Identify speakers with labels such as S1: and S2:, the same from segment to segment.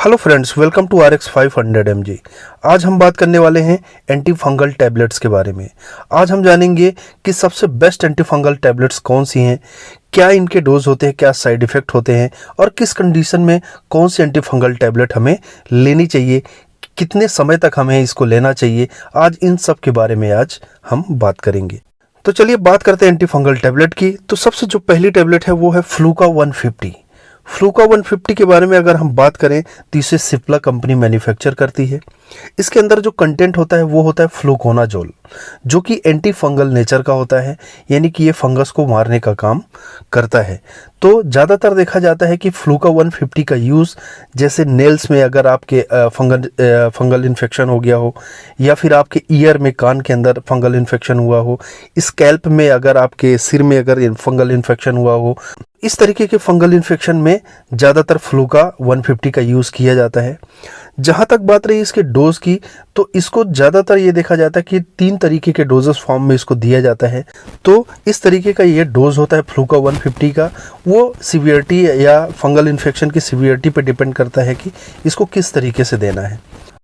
S1: Hello friends, welcome to RX 500 mg। आज हम बात करने वाले हैं एंटी फंगल टैबलेट्स के बारे में। आज हम जानेंगे कि सबसे बेस्ट एंटी फंगल टैबलेट्स कौन सी हैं, क्या इनके डोज होते हैं, क्या साइड इफ़ेक्ट होते हैं और किस कंडीशन में कौन सी एंटी फंगल टैबलेट हमें लेनी चाहिए, कितने समय तक हमें इसको लेना चाहिए। आज इन सब के बारे में आज हम बात करेंगे। तो चलिए बात करते हैं एंटी फंगल टैबलेट की। तो सबसे जो पहली टैबलेट है वो है फ्लूका 150। फ्लूका 150 के बारे में अगर हम बात करें तो इसे सिप्ला कंपनी मैन्युफैक्चर करती है। इसके अंदर जो कंटेंट होता है वो होता है फ्लूकोनाजोल, जो कि एंटी फंगल नेचर का होता है, यानी कि ये फंगस को मारने का काम करता है। तो ज़्यादातर देखा जाता है कि फ्लूका 150 का यूज़ जैसे नेल्स में अगर आपके फंगल इन्फेक्शन हो गया हो, या फिर आपके ईयर में कान के अंदर फंगल इन्फेक्शन हुआ हो, स्कैल्प में अगर आपके सिर में अगर फंगल इन्फेक्शन हुआ हो, इस तरीके के फंगल इन्फेक्शन में ज़्यादातर फ्लूका 150 का यूज़ किया जाता है। जहाँ तक बात रही इसके डोज की, तो इसको ज़्यादातर ये देखा जाता है कि 3 तरीके के डोजेस फॉर्म में इसको दिया जाता है। तो इस तरीके का ये डोज होता है फ्लूका 150 का। वो सीवियरिटी या फंगल इन्फेक्शन की सीवियरिटी पे डिपेंड करता है कि इसको किस तरीके से देना है।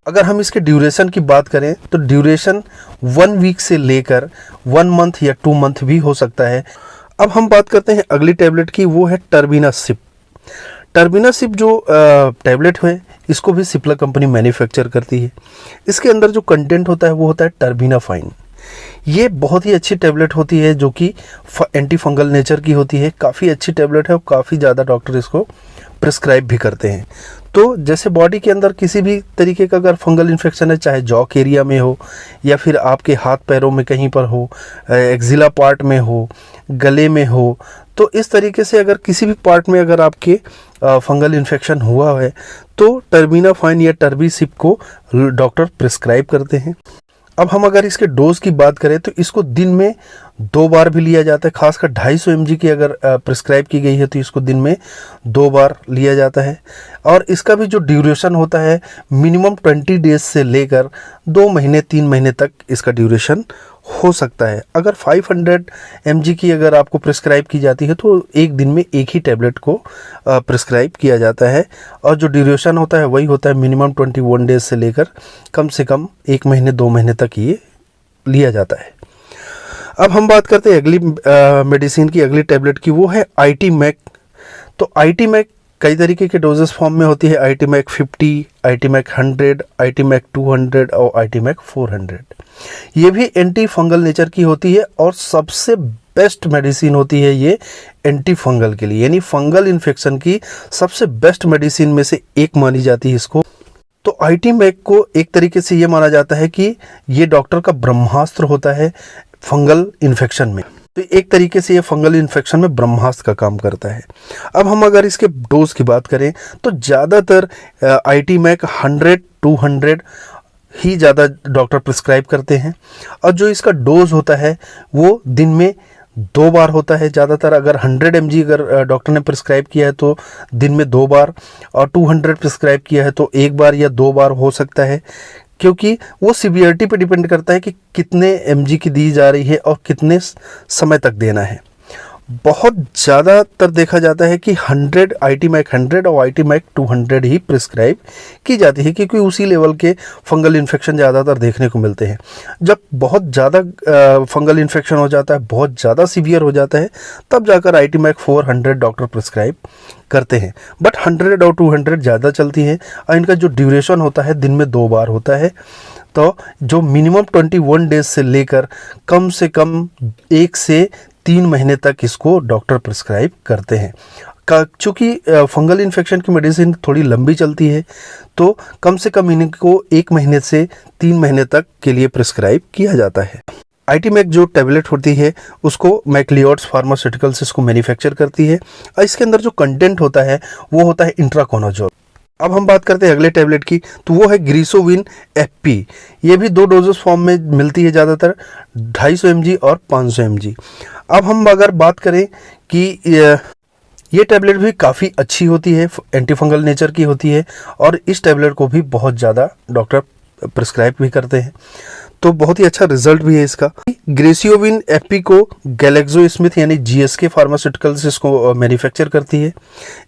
S1: अगर हम इसके ड्यूरेशन की बात करें तो ड्यूरेशन 1 वीक से लेकर 1 मंथ या 2 मंथ भी हो सकता है। अब हम बात करते हैं अगली टैबलेट की, वो है टर्बिनासिप। टर्बिनासिप जो टैबलेट है इसको भी सिप्ला कंपनी मैन्युफैक्चर करती है। इसके अंदर जो कंटेंट होता है वो होता है टर्बिनाफाइन। ये बहुत ही अच्छी टैबलेट होती है जो कि एंटी फंगल नेचर की होती है। काफ़ी अच्छी टैबलेट है और काफ़ी ज़्यादा डॉक्टर इसको प्रिस्क्राइब भी करते हैं। तो जैसे बॉडी के अंदर किसी भी तरीके का अगर फंगल इन्फेक्शन है, चाहे जॉक एरिया में हो या फिर आपके हाथ पैरों में कहीं पर हो, एक्जिला पार्ट में हो, गले में हो, तो इस तरीके से अगर किसी भी पार्ट में अगर आपके फंगल इन्फेक्शन हुआ है तो टर्बिनाफाइन या टर्बिसिप को डॉक्टर प्रिस्क्राइब करते हैं। अब हम अगर इसके डोज की बात करें तो इसको दिन में 2 बार भी लिया जाता है। खासकर 250 mg की अगर प्रिस्क्राइब की गई है तो इसको दिन में 2 बार लिया जाता है। और इसका भी जो ड्यूरेशन होता है मिनिमम 20 डेज से लेकर 2 महीने 3 महीने तक इसका ड्यूरेशन हो सकता है। अगर 500 mg की अगर आपको प्रिस्क्राइब की जाती है तो एक दिन में एक ही टैबलेट को प्रिस्क्राइब किया जाता है। और जो ड्यूरेशन होता है वही होता है मिनिमम 21 डेज से लेकर कम से कम 1 महीने 2 महीने तक ये लिया जाता है। अब हम बात करते हैं अगली मेडिसिन की, अगली टैबलेट की, वो है आईटी-मैक। तो आईटी-मैक कई तरीके के डोजेस फॉर्म में होती है। आईटी-मैक 50, आईटी-मैक 100, आईटी-मैक 200 और आईटी-मैक 400। ये भी एंटी फंगल नेचर की होती है और सबसे बेस्ट मेडिसिन होती है ये एंटी फंगल के लिए, यानी फंगल इन्फेक्शन की सबसे बेस्ट मेडिसिन में से एक मानी जाती है इसको। तो आईटी-मैक को एक तरीके से ये माना जाता है कि ये डॉक्टर का ब्रह्मास्त्र होता है फंगल इन्फेक्शन में। तो एक तरीके से ये फंगल इन्फेक्शन में ब्रह्मास्त्र का काम करता है। अब हम अगर इसके डोज की बात करें तो ज़्यादातर आईटी-मैक 100-200 ही ज़्यादा डॉक्टर प्रिस्क्राइब करते हैं। और जो इसका डोज होता है वो दिन में 2 बार होता है ज़्यादातर। अगर 100 mg अगर डॉक्टर ने प्रिस्क्राइब किया है तो दिन में 2 बार, और 200 प्रिस्क्राइब किया है तो 1 बार या 2 बार हो सकता है, क्योंकि वो सीवियरिटी पे डिपेंड करता है कि कितने mg की दी जा रही है और कितने समय तक देना है। बहुत ज़्यादातर देखा जाता है कि 100 आईटी-मैक 100 और आईटी-मैक 200 ही प्रिस्क्राइब की जाती है, क्योंकि उसी लेवल के फंगल इन्फेक्शन ज़्यादातर देखने को मिलते हैं। जब बहुत ज़्यादा फंगल इन्फेक्शन हो जाता है, बहुत ज़्यादा सीवियर हो जाता है, तब जाकर आईटी-मैक 400 डॉक्टर प्रिस्क्राइब करते हैं। बट 100 और 200 ज़्यादा चलती हैं और इनका जो ड्यूरेशन होता है दिन में 2 बार होता है। तो जो मिनिमम 21 डेज से लेकर कम से कम 1 से 3 महीने तक इसको डॉक्टर प्रिस्क्राइब करते हैं। चूँकि फंगल इन्फेक्शन की मेडिसिन थोड़ी लंबी चलती है तो कम से कम इनको 1 महीने से 3 महीने तक के लिए प्रिस्क्राइब किया जाता है। आईटी-मैक जो टैबलेट होती है उसको मैक्लियोड्स फार्मास्यूटिकल्स इसको मैन्युफैक्चर करती है और इसके अंदर जो कंटेंट होता है वो होता है इंट्राकोनाजोल। अब हम बात करते हैं अगले टैबलेट की, तो वो है ग्रीसोविन FP। ये भी 2 डोजेस फॉर्म में मिलती है ज़्यादातर, 250 mg और 500 mg। अब हम अगर बात करें कि ये टैबलेट भी काफ़ी अच्छी होती है, एंटी फंगल नेचर की होती है और इस टैबलेट को भी बहुत ज़्यादा डॉक्टर प्रिस्क्राइब भी करते हैं। तो बहुत ही अच्छा रिजल्ट भी है इसका। ग्रेसियोविन FP को गैलेक्सो स्मिथ यानी GSK फार्मास्यूटिकल्स इसको मैन्युफैक्चर करती है।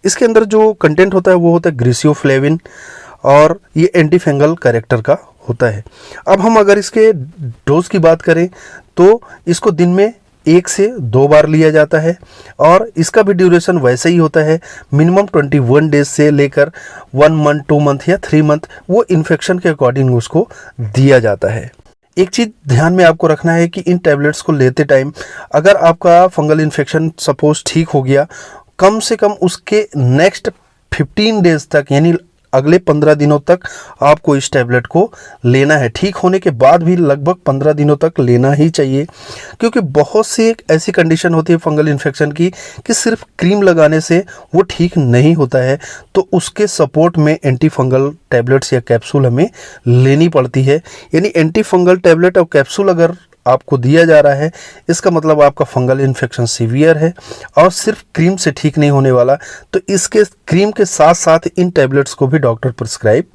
S1: इसके अंदर जो कंटेंट होता है वो होता है ग्रेसियोफ्लेविन और ये एंटी फंगल कैरेक्टर का होता है। अब हम अगर इसके डोज की बात करें तो इसको दिन में 1 से 2 बार लिया जाता है और इसका भी ड्यूरेशन वैसे ही होता है, मिनिमम 21 डेज से लेकर 1 मंथ, 2 मंथ या 3 मंथ, वो इन्फेक्शन के अकॉर्डिंग उसको दिया जाता है। एक चीज़ ध्यान में आपको रखना है कि इन टैबलेट्स को लेते टाइम अगर आपका फंगल इन्फेक्शन सपोज ठीक हो गया, कम से कम उसके नेक्स्ट 15 डेज तक यानी अगले 15 दिनों तक आपको इस टैबलेट को लेना है। ठीक होने के बाद भी लगभग 15 दिनों तक लेना ही चाहिए, क्योंकि बहुत सी एक ऐसी कंडीशन होती है फंगल इन्फेक्शन की कि सिर्फ क्रीम लगाने से वो ठीक नहीं होता है, तो उसके सपोर्ट में एंटी फंगल टैबलेट्स या कैप्सूल हमें लेनी पड़ती है। यानी एंटी फंगल टैबलेट और कैप्सूल अगर आपको दिया जा रहा है, इसका मतलब आपका फंगल इन्फेक्शन सीवियर है और सिर्फ क्रीम से ठीक नहीं होने वाला, तो इसके क्रीम के साथ साथ इन टैबलेट्स को भी डॉक्टर प्रिस्क्राइब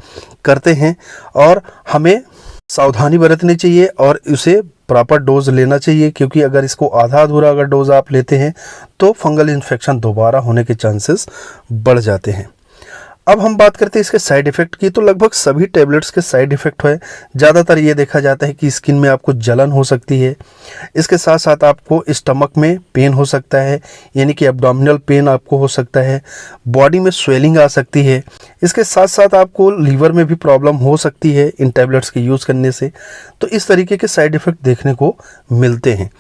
S1: करते हैं और हमें सावधानी बरतनी चाहिए और इसे प्रॉपर डोज लेना चाहिए, क्योंकि अगर इसको आधा अधूरा अगर डोज आप लेते हैं तो फंगल इन्फेक्शन दोबारा होने के चांसेस बढ़ जाते हैं। अब हम बात करते हैं इसके साइड इफ़ेक्ट की, तो लगभग सभी टैबलेट्स के साइड इफ़ेक्ट है। ज़्यादातर ये देखा जाता है कि स्किन में आपको जलन हो सकती है, इसके साथ साथ आपको स्टमक में पेन हो सकता है, यानी कि एब्डोमिनल पेन आपको हो सकता है, बॉडी में स्वेलिंग आ सकती है, इसके साथ साथ आपको लीवर में भी प्रॉब्लम हो सकती है इन टैबलेट्स के यूज़ करने से। तो इस तरीके के साइड इफ़ेक्ट देखने को मिलते हैं।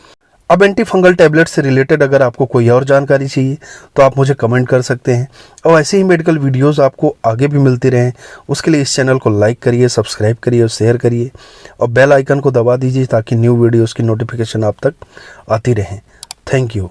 S1: अब एंटी फंगल टैबलेट से रिलेटेड अगर आपको कोई और जानकारी चाहिए तो आप मुझे कमेंट कर सकते हैं, और ऐसे ही मेडिकल वीडियोस आपको आगे भी मिलती रहें उसके लिए इस चैनल को लाइक करिए, सब्सक्राइब करिए और शेयर करिए और बेल आइकन को दबा दीजिए ताकि न्यू वीडियोस की नोटिफिकेशन आप तक आती रहें। Thank you.